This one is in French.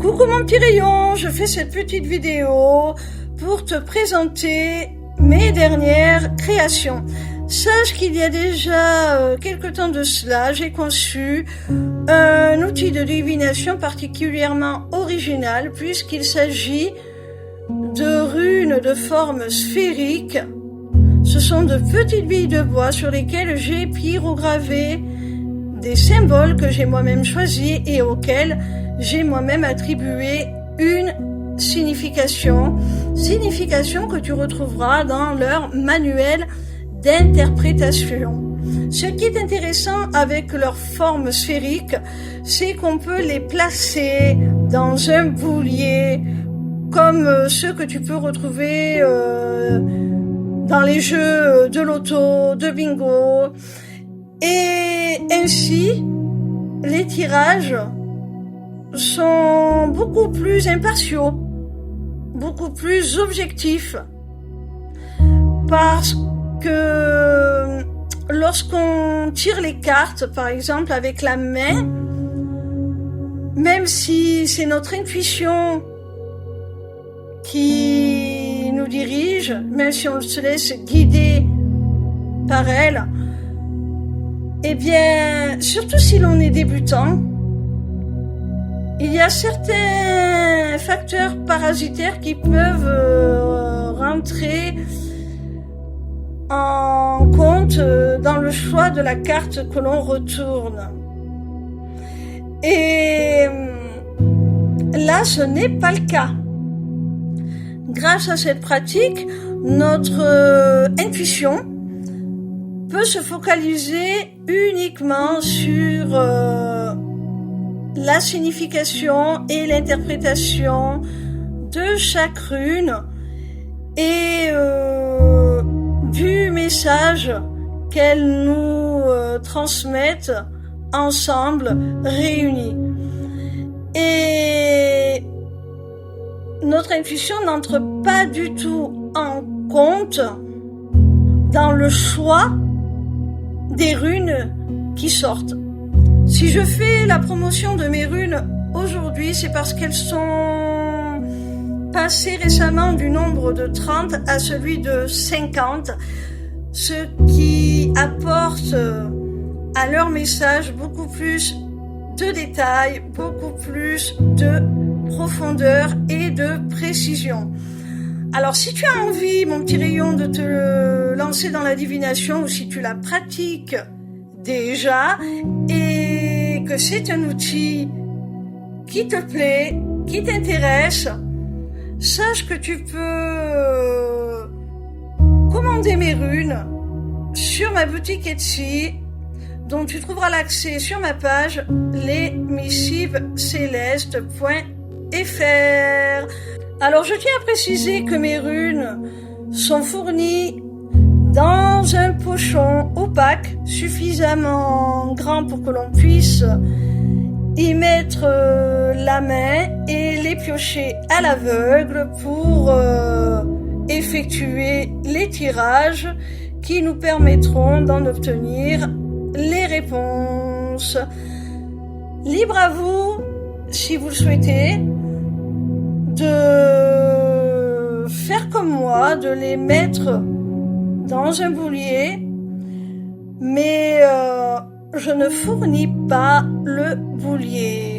Coucou mon petit rayon, je fais cette petite vidéo pour te présenter mes dernières créations. Sache qu'il y a déjà quelque temps de cela, j'ai conçu un outil de divination particulièrement original puisqu'il s'agit de runes de forme sphérique. Ce sont de petites billes de bois sur lesquelles j'ai pyrogravé des symboles que j'ai moi-même choisis et auxquels j'ai moi-même attribué une signification que tu retrouveras dans leur manuel d'interprétation. Ce qui est intéressant avec leur forme sphérique, c'est qu'on peut les placer dans un boulier, comme ceux que tu peux retrouver dans les jeux de loto, de bingo. Et ainsi, les tirages sont beaucoup plus impartiaux, beaucoup plus objectifs. Parce que lorsqu'on tire les cartes, par exemple avec la main, même si c'est notre intuition qui nous dirige, même si on se laisse guider par elle, eh bien, surtout si l'on est débutant, il y a certains facteurs parasitaires qui peuvent rentrer en compte dans le choix de la carte que l'on retourne. Et là, ce n'est pas le cas. Grâce à cette pratique, notre intuition peut se focaliser uniquement sur la signification et l'interprétation de chaque rune et du message qu'elles nous transmettent ensemble, réunis. Et notre intuition n'entre pas du tout en compte dans le choix des runes qui sortent. Si je fais la promotion de mes runes aujourd'hui, c'est parce qu'elles sont passées récemment du nombre de 30 à celui de 50, ce qui apporte à leur message beaucoup plus de détails, beaucoup plus de profondeur et de précision. Alors si tu as envie, mon petit rayon, de te lancer dans la divination, ou si tu la pratiques déjà et que c'est un outil qui te plaît, qui t'intéresse, sache que tu peux commander mes runes sur ma boutique Etsy, dont tu trouveras l'accès sur ma page lesmissivescelestes.fr. Alors je tiens à préciser que mes runes sont fournies dans un pochon opaque suffisamment grand pour que l'on puisse y mettre la main et les piocher à l'aveugle pour effectuer les tirages qui nous permettront d'en obtenir les réponses. Libre à vous, si vous le souhaitez, de faire comme moi, de les mettre dans un boulier, mais je ne fournis pas le boulier.